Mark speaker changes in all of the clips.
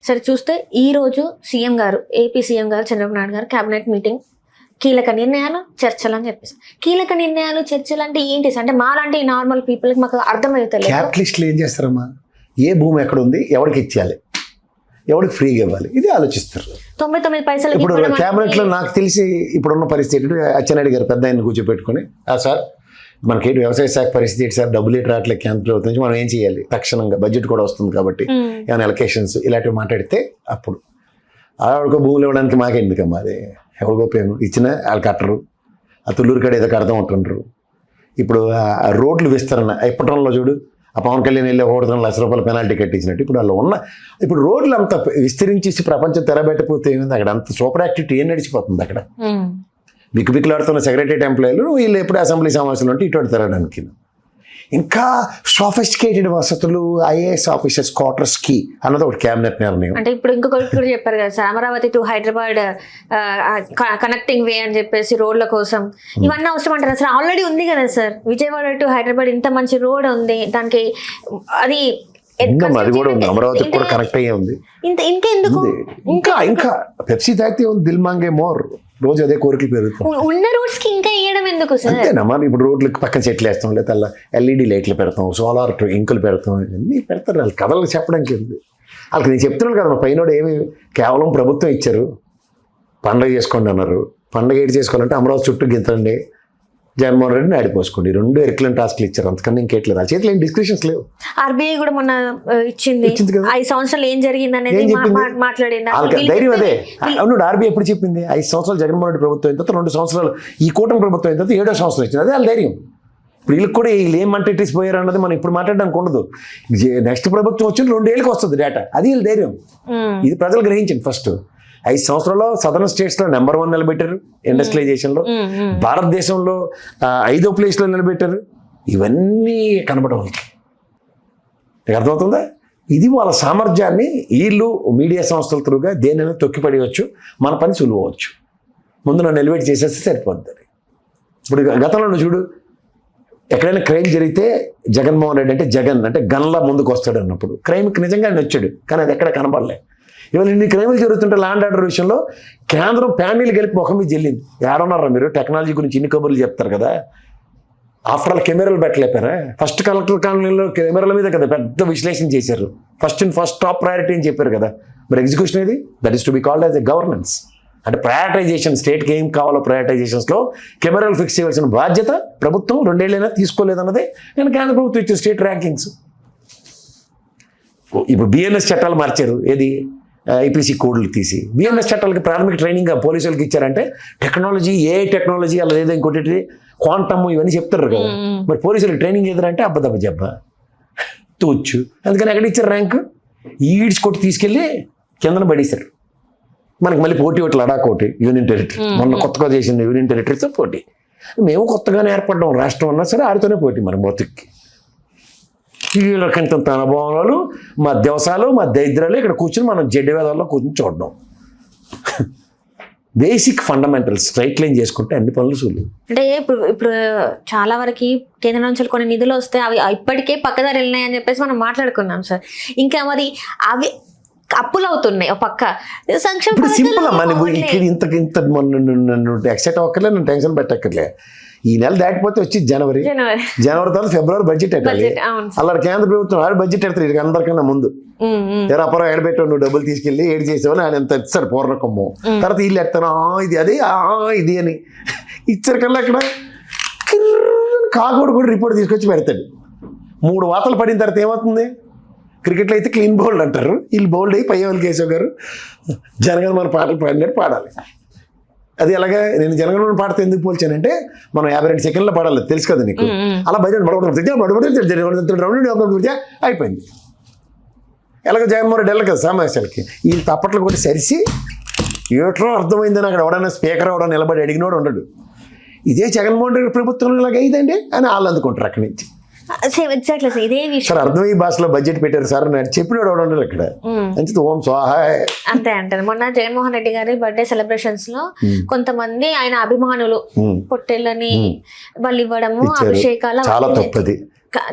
Speaker 1: సరే చూస్తే ఈ రోజు సీఎం గారు, ఏపీ సీఎం గారు చంద్రబాబు నాయుడు గారు క్యాబినెట్ మీటింగ్, కీలక నిర్ణయాలు చర్చలు అని చెప్పేసి. కీలక నిర్ణయాలు చర్చలు అంటే ఏంటి సార్? అంటే మాలాంటి నార్మల్ పీపుల్కి మాకు అర్థమవుతలేదు.
Speaker 2: క్యాపిటలిస్టులు ఏం చేస్తారమ్మా, ఏ భూమి ఎక్కడ ఉంది, ఎవరికి ఇచ్చేయాలి, ఎవరికి ఫ్రీగా ఇవ్వాలి, ఇది ఆలోచిస్తారు.
Speaker 1: 99 పైసలు.
Speaker 2: ఇప్పుడు క్యాబినెట్లో నాకు తెలిసి ఇప్పుడున్న పరిస్థితి అచ్చెన్నాయుడు గారు పెద్ద ఆయన కూర్చోపెట్టుకుని, సార్ మనకేంటి వ్యవసాయ శాఖ పరిస్థితి ఏంటి సార్, డబ్బులు ఏంటి రావట్లేదు కేంద్ర ప్రభుత్వం నుంచి, మనం ఏం చేయాలి, తక్షణంగా బడ్జెట్ కూడా వస్తుంది కాబట్టి ఏమైనా ఎలకేషన్స్ ఇలాంటివి మాట్లాడితే అప్పుడు ఆవిడకు భూములు ఇవ్వడానికి మాకెందుకమ్మా, అది ఎవరికో ఉపయోగం, ఇచ్చినా వాళ్ళు కట్టరు, ఆ తుళ్ళూరు కాడ ఏదో కడతాం ఉంటుండ్రు. ఇప్పుడు ఆ రోడ్లు విస్తరణ ఇప్పటంలో చూడు, ఆ పవన్ కళ్యాణ్ వెళ్ళి 1 లక్ష రూపాయల పెనాల్టీ కట్టించినట్టు ఇప్పుడు వాళ్ళు ఇప్పుడు రోడ్లు అంత విస్తరించేసి ప్రపంచం తెరబెట్టకపోతే ఏమైంది, అక్కడ అంత సూపర్ యాక్టివిటీ ఏం నడిచిపోతుంది అక్కడ. బిక్కుబిక్కులాడుతున్న సెక్రటరీ ఎంప్లాయీలు వీళ్ళు ఎప్పుడు అసెంబ్లీ సమావేశంలో ఉంటే ఇటువంటి తిరగడానికి. ఇంకా సోఫిస్టికేటెడ్ వసతులు ఐఏఎస్ ఆఫీసర్స్ క్వార్టర్స్కి అన్నది ఒకటి క్యాబినెట్ నిర్ణయం.
Speaker 1: అంటే ఇప్పుడు ఇంకొకటి కూడా చెప్పారు కదా sir, Amaravati to Hyderabad connecting way అని చెప్పేసి రోడ్ల కోసం. ఇవన్నీ అవసరం అంటారు అసలు? ఆల్రెడీ ఉంది కదా సార్, విజయవాడ టు హైదరాబాద్ ఇంత మంచి రోడ్ ఉంది, దానికి అది
Speaker 2: అది కూడా ఉంది, అమరావతికి కూడా కనెక్ట్ అయ్యే ఉంది.
Speaker 1: ఇంకెందుకు
Speaker 2: ఇంకా పెప్సీ తాగితే ఉంది, దిల్ మాంగే మోర్, రోజు అదే కోరికలు పెరుగుతాయి.
Speaker 1: ఉన్న రోడ్స్ కి ఇంకా వేయడం ఎందుకు సార్?
Speaker 2: అంతేనా మరి, ఇప్పుడు రోడ్లకు పక్కన చెట్లు వేస్తాం, లేదా ఎల్ఈడి లైట్లు పెడతాం, సోలార్ ఇంకులు పెడతాం, ఇవన్నీ పెడతారు. వాళ్ళు కథలు చెప్పడానికి ఉంది. వాళ్ళకి నేను చెప్తున్నాను కదా, మా పైన ఏమి కేవలం ప్రభుత్వం ఇచ్చారు, పండగ చేసుకోండి అన్నారు. పండగ ఏంటి చేసుకోవాలంటే అమరావతి చుట్టూ గింతండి, జగన్మోహన్ రెడ్డిని ఆడిపోసుకోండి, 2 ఎర్క్లెంట్ టాస్క్లు ఇచ్చారు, అంతకన్నా ఇంకేట్లేదు. ఆ చేతిలో ఏం డిస్కషన్స్ లేవు.
Speaker 1: ఆర్బీఐ కూడా మొన్న ఇచ్చింది 5 సంవత్సరాలు ఏం జరిగింది అనేది మాట్లాడింది.
Speaker 2: ధైర్యం అదే. అవును, ఆర్బీఐ ఎప్పుడు చెప్పింది? 5 సంవత్సరాలు జగన్మోహన్ రెడ్డి ప్రభుత్వం అయిన తర్వాత 2 సంవత్సరాలు ఈ కూటమి ప్రభుత్వం అయిన తర్వాత 7వ సంవత్సరం ఇచ్చింది. అదే వాళ్ళ ధైర్యం. ఇప్పుడు వీళ్ళకి కూడా వీళ్ళు ఏం మంటెట్రీస్ పోయారు అన్నది మనం ఇప్పుడు మాట్లాడడానికి ఉండదు. నెక్స్ట్ ప్రభుత్వం వచ్చిన 2 ఏళ్ళకి వస్తుంది డేటా, అది వీళ్ళ ధైర్యం. ఇది ప్రజలు గ్రహించండి. ఫస్ట్ 5 సంవత్సరాల్లో సదరన్ స్టేట్స్లో నెంబర్ 1 నిలబెట్టారు ఇండస్ట్రియలైజేషన్లో, భారతదేశంలో 5వ ప్లేస్లో నిలబెట్టారు. ఇవన్నీ కనబడడం వాళ్ళకి అర్థమవుతుందా? ఇది వాళ్ళ సామర్థ్యాన్ని వీళ్ళు మీడియా సంస్థల త్రూగా దేనైనా తొక్కిపడేయచ్చు, మన పని సులువవచ్చు. ముందు నన్ను ఎలివేట్ చేసేస్తే సరిపోద్ది. ఇప్పుడు గతంలో చూడు, ఎక్కడైనా క్రైమ్ జరిగితే జగన్మోహన్ రెడ్డి అంటే జగన్ అంటే గన్లా ముందుకు వస్తాడు అన్నప్పుడు క్రైమ్కి నిజంగా ఆయన వచ్చాడు, కానీ అది ఎక్కడ కనబడలే. ఇవాళ ఇన్ని క్రైములు జరుగుతుంటే ల్యాండ్ ఆర్డర్ విషయంలో కేంద్రం ప్యానీలు గెలిపి ముఖం మీద చెల్లింది. ఏడన్నారా మీరు? టెక్నాలజీ గురించి ఇన్ని కబుర్లు చెప్తారు కదా, ఆఫ్టర్ ఆల్ కెమెరాలు పెట్టలేపారా? ఫస్ట్ కలెక్టర్ కాలనీలో కెమెరాల మీద కదా పెద్ద విశ్లేషణ చేశారు. ఫస్ట్ టాప్ ప్రయారిటీ అని చెప్పారు కదా. మరి ఎగ్జిక్యూషన్ ఏది? That is to be called as a governance. అంటే ప్రయారిటైజేషన్, స్టేట్కి ఏం కావాలో ప్రయారిటైజేషన్స్లో కెమెరాలు ఫిక్స్ చేయవలసిన బాధ్యత ప్రభుత్వం 2 ఏళ్ళైనా తీసుకోలేదన్నదే నేను కేంద్ర ప్రభుత్వం ఇచ్చిన స్టేట్ ర్యాంకింగ్స్. ఇప్పుడు బిఎన్ఎస్ చట్టాలు మార్చారు, ఏది ఐపీసీ కోడ్లు తీసి బిఎన్ఎస్ చట్టాలకి ప్రాథమిక ట్రైనింగ్ పోలీసులకు ఇచ్చారంటే టెక్నాలజీ, ఏ టెక్నాలజీ అలా ఏదో ఇంకోటి క్వాంటమ్ ఇవన్నీ చెప్తారు కదా. మరి పోలీసులకు ట్రైనింగ్ ఏదంటే అబ్బదబ్బ జబ్బ తూచ్చు. అందుకని ఎక్కడ ఇచ్చారు ర్యాంకు? ఈడ్స్ కొట్టి తీసుకెళ్ళి కిందన పడేశారు. మనకి మళ్ళీ పోటీ ఒకటి లడాక్ ఒకటి యూనియన్ టెరిటరీ, మొన్న కొత్తగా చేసింది యూనియన్ టెరిటరీతో పోటీ. మేము కొత్తగానే ఏర్పడ్డాం, రాష్ట్రం అన్నా సరే ఆడితోనే పోటీ మన బతుక్కి. వీళ్ళకంత అనుభవాలు, మా దేవసాలు, మా దరిద్రాలు ఇక్కడ కూర్చొని మనం జడ్డవేదాల్లో కూర్చొని చూడడం. బేసిక్ ఫండమెంటల్స్ స్ట్రైట్ లైన్ చేసుకుంటే అన్ని పనులు సులువు.
Speaker 1: అంటే ఇప్పుడు చాలా వరకు కేంద్రం నుంచి కొన్ని నిధులు వస్తే అవి ఇప్పటికే పక్కదారి వెళ్ళినాయని చెప్పేసి మనం మాట్లాడుకున్నాం సార్. ఇంకా మరి అవి అప్పులు అవుతున్నాయి ఒక పక్క.
Speaker 2: ఇప్పుడు సింపుల్ అమ్మా, ఇంత నన్ను ఎక్సైట్ అవ్వక్కర్లే, నన్ను టెన్షన్ పెట్టక్కర్లే. ఈ నెల దాటిపోతే వచ్చి జనవరి తర్వాత ఫిబ్రవరి బడ్జెట్ పెట్టాలి. అలా కేంద్ర ప్రభుత్వం ఆడు బడ్జెట్ పెడతారు ఇక అందరికన్నా ముందు. అప్పుడు ఏడబెట్టావు నువ్వు డబ్బులు తీసుకెళ్ళి ఏడు చేసావని ఆయన ఎంత ఇస్తారు పూర్వకమ్ము. తర్వాత వీళ్ళు ఎత్తాను ఇది అదే ఇది అని ఇచ్చారు కల్లా అక్కడ కాకోడు కూడా రిపోర్ట్ తీసుకొచ్చి పెడతాడు. 3 వాతలు పడిన తర్వాత ఏమవుతుంది? క్రికెట్లో అయితే క్లీన్ బౌల్డ్ అంటారు, వీళ్ళు బౌల్డ్ అయ్యి పయ్యవల్ కేశవ్ గారు జనగణమన పాటలు పాడినట్టు పాడాలి. అది అలాగే నేను జనగణమన పాడితే ఎందుకు పోల్చానంటే మనం 52 సెకండ్లో పాడాలి, తెలుసు కదా నీకు. అలా బయట అయిపోయింది. ఎలాగ జగన్మోహన్ రెడ్డి వెళ్ళదు కదా సమావేశాలకి, వీళ్ళు తప్పట్లు కూడా సరిసి ఏట్రో అర్థమైందని అక్కడ ఎవడైనా స్పీకర్ ఎవడో నిలబడి అడిగినోడు ఉండడు. ఇదే జగన్మోహన్ రెడ్డి ప్రభుత్వంలో ఇలాగ అయిందండి అని వాళ్ళు అందుకుంటారు అక్కడి నుంచి. సార్ అర్థమయ్యే భాషలో బడ్జెట్ పెట్టారు సార్ అని చెప్పినాడు ఎవడు ఉండడు అక్కడ. అంతే ఓం స్వాహాయ్
Speaker 1: అంతే అంటారు. మొన్న జగన్మోహన్ రెడ్డి గారి బర్త్డే సెలబ్రేషన్స్ లో కొంతమంది ఆయన అభిమానులు పొట్టేళ్ళని వాళ్ళు ఇవ్వడము, అభిషేకాలు
Speaker 2: చాలా తప్పది.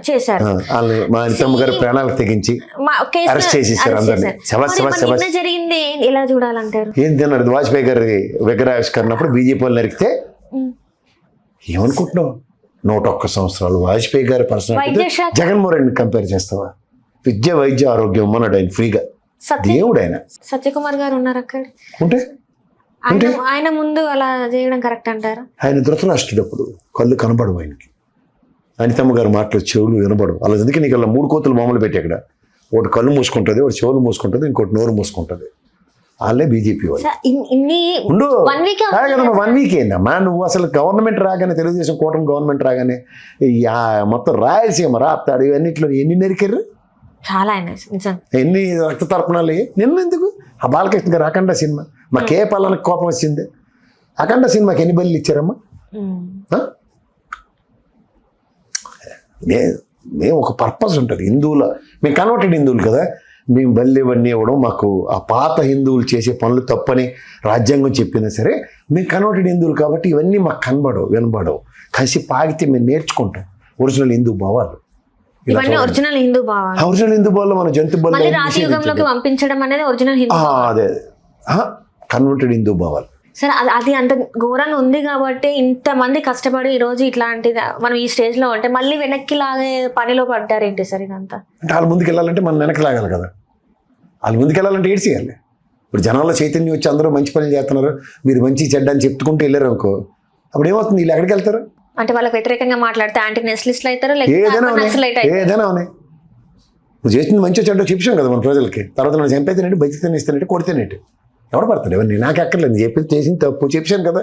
Speaker 1: చేశారు.
Speaker 2: వాళ్ళు మా అనితమ్మ గారి ప్రాణాలకు తెగించి అరెస్ట్ చేసేసారు అందరినీ.
Speaker 1: నిన్న జరిగింది ఎలా చూడాలంటారు?
Speaker 2: ఏం తిన్నారు? వాజ్పేయి గారి విగ్రహావిష్కరణప్పుడు బీజేపీ వాళ్ళు నరికితే ఏమనుకుంటున్నావు? 101 సంవత్సరాలు వాజ్పేయి గారి పర్సనాలిటీ జగన్మోహన్ రెడ్డిని కంపేర్ చేస్తావా? విద్య వైద్య ఆరోగ్యం అన్నాడు ఆయన ఫ్రీగా. దేవుడు ఆయన.
Speaker 1: సత్యకుమార్ గారు ఉన్నారు అక్కడ
Speaker 2: ఉంటే
Speaker 1: ఆయన ముందు అలా చేయడం కరెక్ట్ అంటారా?
Speaker 2: ఆయన ధృతరాష్ట్రుడప్పుడు కళ్ళు కనబడవు ఆయనకి. అనితమ్మ గారి మాటలు చెవులు వినబడవు. అలా అందుకే నీకు అలా 3 కోతులు మామూలు పెట్టి అక్కడ ఒకటి కళ్ళు మూసుకుంటుంది, ఒకటి చెవులు మూసుకుంటుంది, ఇంకోటి నోరు మూసుకుంటుంది. వాళ్ళే బీజేపీ వాళ్ళు. ఉండు 1 వీక్ ఏందమ్మా నువ్వు అసలు గవర్నమెంట్ రాగానే, తెలుగుదేశం కూటమి గవర్నమెంట్ రాగానే మొత్తం రాయలసీమ రాప్తాడు ఇవన్నిట్లో ఎన్ని నరికారు?
Speaker 1: చాలా
Speaker 2: ఎన్ని రక్త తర్పణాలు. నిన్న ఎందుకు ఆ బాలకృష్ణ గారు అఖండ సినిమా మాకే పలానికి కోపం వచ్చింది. అఖండ సినిమాకి ఎన్ని బల్లి ఇచ్చారమ్మా? మేము ఒక పర్పస్ ఉంటుంది హిందువుల, మేము కన్వర్టెడ్ హిందువులు కదా, మేము బల్లి ఇవన్నీ ఇవ్వడం మాకు ఆ పాత హిందువులు చేసే పనులు తప్పని రాజ్యాంగం చెప్పినా సరే మేము కన్వర్టెడ్ హిందువులు కాబట్టి ఇవన్నీ మాకు కనబడవు వినబడవు. కసి పాగితే మేము నేర్చుకుంటాం ఒరిజినల్ హిందూ భావాలు.
Speaker 1: ఒరిజినల్ హిందూ భావాలు,
Speaker 2: ఒరిజినల్ హిందూ భావాలు మన జంతు
Speaker 1: రాజయుగంలోకి పంపించడం అనేది ఒరిజినల్ హిందూ.
Speaker 2: అదే కన్వర్టెడ్ హిందూ భావాలు.
Speaker 1: సరే అది అంత ఘోరంగా ఉంది కాబట్టి ఇంతమంది కష్టపడి ఈ రోజు ఇట్లాంటిది మనం ఈ స్టేజ్ లో ఉంటే మళ్ళీ వెనక్కి లాగే పనిలో పడ్డారేంటి సార్ ఇదంతా?
Speaker 2: అంటే వాళ్ళ ముందుకు వెళ్ళాలంటే మనం వెనక్కి లాగాలి కదా. వాళ్ళ ముందుకు వెళ్ళాలంటే ఏడ్చి చేయాలి. ఇప్పుడు జనాల్లో చైతన్యం వచ్చి అందరూ మంచి పనులు చేస్తున్నారు, మీరు మంచి చెడ్డ అని చెప్పుకుంటూ వెళ్ళారు అనుకో, అప్పుడు ఏమవుతుంది? వీళ్ళు ఎక్కడికి వెళ్తారు?
Speaker 1: అంటే వాళ్ళకి వ్యతిరేకంగా మాట్లాడితే యాంటీ నేషనలిస్టులు అవుతారు.
Speaker 2: ఏదైనా నువ్వు చేసింది మంచిగా చెడ్డ చెప్పాం కదా మన ప్రజలకి. తర్వాత నన్ను చంపేతేనంటే బతికితేనే ఇస్తానంటే కొడితేనేటి ఎవరు పడతాడు? ఎవరిని నాకు ఎక్కర్లేదు, చెప్పి చేసింది తప్పు చెప్పాను కదా.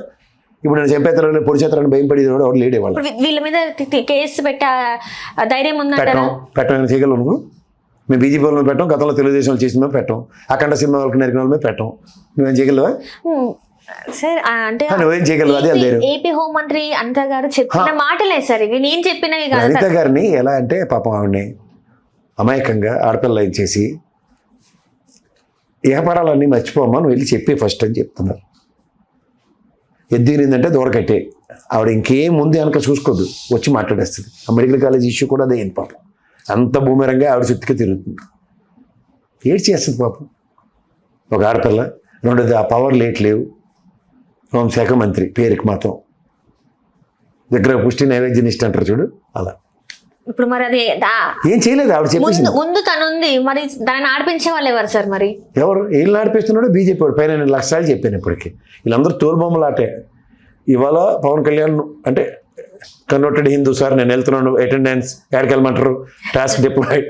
Speaker 2: ఇప్పుడు నేను చంపేతారని పొడి చేస్తారని భయం పడేది కూడా ఎవరు లేడేవాళ్ళు.
Speaker 1: వీళ్ళ మీద కేసు పెట్టే ధైర్యం ఉందంటారా?
Speaker 2: పెట్టడం చేయగలవు నువ్వు. మేము బీజేపీ వాళ్ళని పెట్టాం, గతంలో తెలుగుదేశం వాళ్ళు చేసిన పెట్టాం, అఖండ సినిమా వాళ్ళకి నరికిన వాళ్ళమే పెట్టాం. నువ్వేం చేయగలవా?
Speaker 1: సార్ అంటే
Speaker 2: నువ్వేం చేయగలవు? అదే
Speaker 1: ఏపీ హోంమంత్రి అనిత గారు చెప్పిన మాటలే సార్ ఇవి, నేను చెప్పినవి కాదు.
Speaker 2: అనిత గారిని ఎలా అంటే పాపం ఆవిడని అమాయకంగా ఆడపిల్ల ఇచ్చేసి వ్యాపారాలన్నీ మర్చిపోమ్మా నువ్వు వెళ్ళి చెప్పి ఫస్ట్ అని చెప్తున్నారు. ఎద్దిరిందంటే దూరకట్టే ఆవిడ ఇంకేం ముందు వెనక చూసుకోద్దు, వచ్చి మాట్లాడేస్తుంది. ఆ మెడికల్ కాలేజ్ ఇష్యూ కూడా అదే ఏంటి పాపం, అంత భూమిరంగా ఆవిడ చుట్టుకే తిరుగుతుంది. ఏడ్ చేస్తుంది పాపం ఒక ఆడపిల్ల. రెండోది ఆ పవర్ లేవు. హోంశాఖ మంత్రి పేరుకి మాత్రం విగ్రహ పుష్టి నైవేద్యం ఇష్ట అంటారు చూడు అలా.
Speaker 1: ఇప్పుడు మరి అది
Speaker 2: ఏం చేయలేదు ఆవిడ చెప్పేసి
Speaker 1: ముందు తనుంది, మరి దాన్ని ఆడిపించే వాళ్ళు ఎవరు సార్? మరి ఎవరు
Speaker 2: ఏళ్ళు ఆడిపిస్తున్నాడో బీజేపీ వాడు. పైన 1 లక్ష సార్లు చెప్పాను ఇప్పటికీ. వీళ్ళందరూ తోలుబొమ్మలు ఆటే. ఇవాళ పవన్ కళ్యాణ్ అంటే కన్వర్టెడ్ హిందూ సార్ నేను వెళ్తున్నాను, అటెండెన్స్ ఎక్కడికి వెళ్ళమంటారు, task deployed,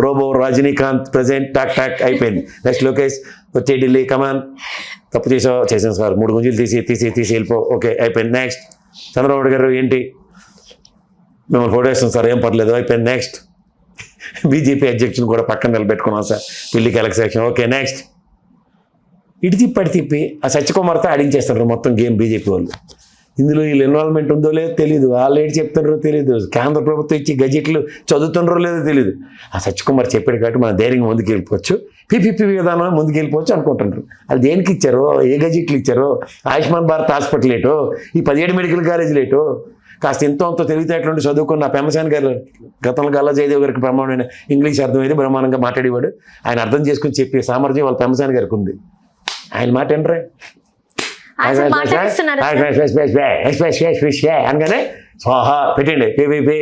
Speaker 2: robo Rajinikanth present talk talk అయిపోయింది. నెక్స్ట్ లోకేష్ వచ్చే ఢిల్లీ కమాన్, తప్పు చేసాను సార్ 3 గుంజీలు తీసి వెళ్ళిపో, ఓకే అయిపోయింది. నెక్స్ట్ చంద్రబాబు గారు ఏంటి మిమ్మల్ని ఫోటో వేస్తాం సార్, ఏం పర్లేదు అయిపోయింది. నెక్స్ట్ బీజేపీ అధ్యక్షుని కూడా పక్కన నిలబెట్టుకున్నాం సార్, పిల్లికి ఎలక్షన్, ఓకే నెక్స్ట్. ఇటు తిప్పి ఆ సత్యకుమార్తో ఆడించేస్తారు మొత్తం గేమ్ బీజేపీ వాళ్ళు. ఇందులో వీళ్ళు ఇన్వాల్వ్మెంట్ ఉందో లేదో తెలియదు, వాళ్ళు ఏంటి చెప్తున్నారో తెలియదు, కేంద్ర ప్రభుత్వం ఇచ్చి గజెట్లు చదువుతున్నారో లేదో తెలియదు. ఆ సత్యకుమార్ చెప్పాడు కాబట్టి మన ధైర్యంగా ముందుకు వెళ్ళిపోవచ్చు, పీపీపీ విధానం ముందుకు వెళ్ళిపోవచ్చు అనుకుంటున్నారు. అది దేనికి ఇచ్చారో, ఏ గజెట్లు ఇచ్చారో, ఆయుష్మాన్ భారత్ హాస్పిటల్ ఏటో, ఈ 17 మెడికల్ కాలేజీలు ఏటో, కాస్త ఎంతో అంత తెలివితేటలుండి చదువుకున్న పెమ్మసాని గారు గతంలో గల్లా జయదేవ్ గారికి బ్రహ్మాండమైన ఇంగ్లీష్ అర్థమైంది, బ్రహ్మాండంగా మాట్లాడేవాడు. ఆయన అర్థం చేసుకుని చెప్పే సామర్థ్యం వాళ్ళ పెమ్మసాని గారికి ఉంది. ఆయన మాట ఏంట్రా అనగానే స్వాహా పెట్టండి పీపీపీ.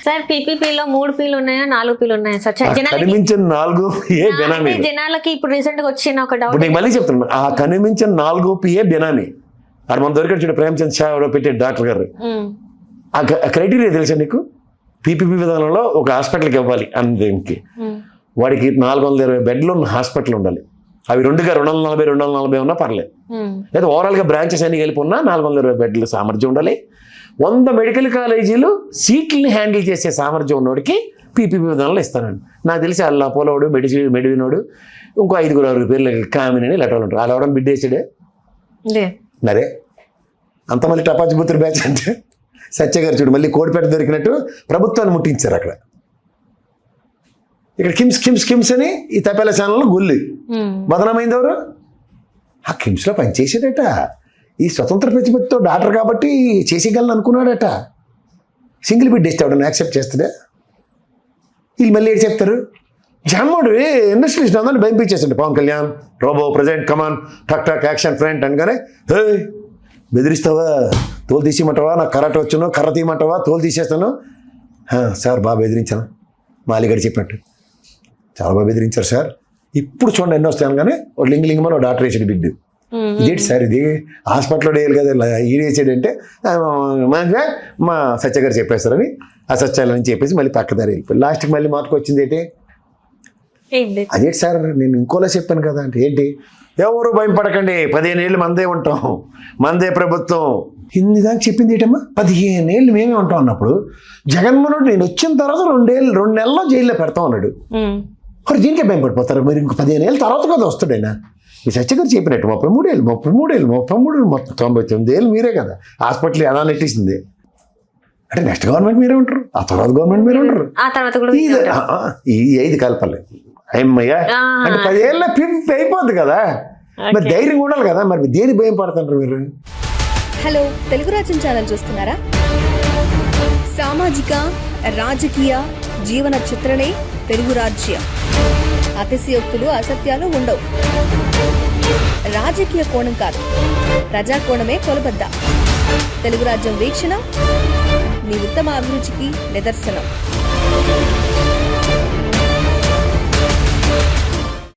Speaker 1: సార్ పీపీపీలో 3 పీలు ఉన్నాయా 4 పీలు ఉన్నాయా సార్?
Speaker 2: కనిపించిన 4 పిఏ బెనామీ.
Speaker 1: జనాలకి ఇప్పుడు రీసెంట్ గా వచ్చిన ఒక డౌట్,
Speaker 2: నేను మళ్ళీ చెప్తున్నా, ఆ కనిపించిన 4 పిఏ బెనామీ. అది మన దొరికాడు చూడ ప్రేమచంద్ షా పెట్టే డాక్టర్ గారు. ఆ క్రైటీరియా తెలుసా నీకు? పీపీపీ విధానంలో ఒక హాస్పిటల్కి ఇవ్వాలి అందరికి, వాడికి 420 బెడ్లు ఉన్న హాస్పిటల్ ఉండాలి. అవి 240 ఉన్నా పర్లేదు, లేదా ఓవరాల్గా బ్రాంచెస్ అన్ని వెళ్ళిపోయినా 420 బెడ్ల సామర్థ్యం ఉండాలి. 100 మెడికల్ కాలేజీలు సీట్లని హ్యాండిల్ చేసే సామర్థ్యం ఉన్నోడికి పీపీపీ విధానంలో ఇస్తానండి. నాకు తెలిసి అల్లా పోలోడు మెడివినోడు ఇంకో 5-6 పేర్లు కామినని లెటర్లు ఉంటారు. అలా అవడం బిడ్డేసాడే మరే అంత మళ్ళీ టపాచి బుత్తులు బ్యాచ్ అంటే సత్య గారు చూడు మళ్ళీ కోడిపేట దొరికినట్టు ప్రభుత్వాన్ని ముట్టించారు అక్కడ. ఇక్కడ కిమ్స్ అని ఈ తపేల ఛానల్లో గొల్లి బదనమైంది ఎవరు? ఆ కిమ్స్లో పనిచేసాడట. ఈ స్వతంత్ర ప్రతిపత్తితో డాక్టర్ కాబట్టి చేసేయగలను అనుకున్నాడట. సింగిల్ బిడ్ ఇస్తే ఎవడన్నా యాక్సెప్ట్ చేస్తాడే? వీళ్ళు మళ్ళీ ఏంటి చెప్తారు? జగన్మోహన్ ఇండస్ట్రియలిస్ట్ అందరినీ భయంపించేసండి. పవన్ కళ్యాణ్ రోబో ప్రజెంట్ కమాన్ టక్ టక్ యాక్షన్ ఫ్రంట్ అనగానే హే బెదిరిస్తావా, తోలు తీసేయమంటావా, నాకు కరాటే వచ్చును, కర్ర తీయమంటావా, తోలు తీసేస్తాను. సార్ బాగా బెదిరించాను, మాలిగడి చెప్పినట్టు చాలా బాగా బెదిరించారు సార్. ఇప్పుడు చూడండి ఎన్నో వస్తాను కానీ ఒక లింగ్ మన డాక్టర్ వేసాడు బిడ్డు. ఇదేంటి సార్ ఇది హాస్పిటల్లో వేయాలి కదా, ఈడు వేసాడంటే మంచిగా మా సత్య గారు చెప్పేస్తారని ఆ సత్యాలని చెప్పేసి మళ్ళీ పక్కదారి వెళ్ళిపోయి లాస్ట్కి మళ్ళీ మాటకు వచ్చింది ఏంటి, అదేంటి సార్ నేను ఇంకోలా చెప్పాను కదా అంటే ఏంటి, ఎవరు భయం పడకండి, 15 ఏళ్ళు మందే ఉంటాం, మందే ప్రభుత్వం. ఇన్ని దాకా చెప్పింది ఏంటమ్మా, 15 ఏళ్ళు మేమే ఉంటాం అన్నప్పుడు జగన్మోహన్ రెడ్డి నేను వచ్చిన తర్వాత 2 నెలల్లో జైల్లో పెడతాం అన్నాడు. మరి దీనికే భయం పడిపోతారు, మరి ఇంకో 15 ఏళ్ళ తర్వాత కదా వస్తాడైనా. మీ సత్య గారు చెప్పినట్టు 33 ఏళ్ళు మొత్తం 99 ఏళ్ళు మీరే కదా హాస్పిటల్ ఎలా నెట్టేసింది అంటే నెక్స్ట్ గవర్నమెంట్ మీరే ఉంటారు, ఆ తర్వాత గవర్నమెంట్ మీరే ఉంటారు,
Speaker 1: ఆ తర్వాత కూడా
Speaker 2: ఈ 5 కలపలేదు అమ్మయ్య అంటే 10 ఏళ్ళ ఫిఫ్త్ అయిపోద్ది కదా, మరి ధైర్యం ఉండాలి కదా, మరి దేని భయం పడుతుంటారు మీరు?
Speaker 3: హలో, తెలుగు రాజ్యం ఛానల్ చూస్తున్నారా? సామాజిక రాజకీయ జీవన చిత్రణే తెలుగు రాజ్యం. అతిశయోక్తులు అసత్యాలు ఉండవు. రాజకీయ కోణం కాదు, ప్రజా కోణమే కొలబద్ద. తెలుగు రాజ్యం వీక్షణ మీ ఉత్తమ అభిరుచికి నిదర్శనం.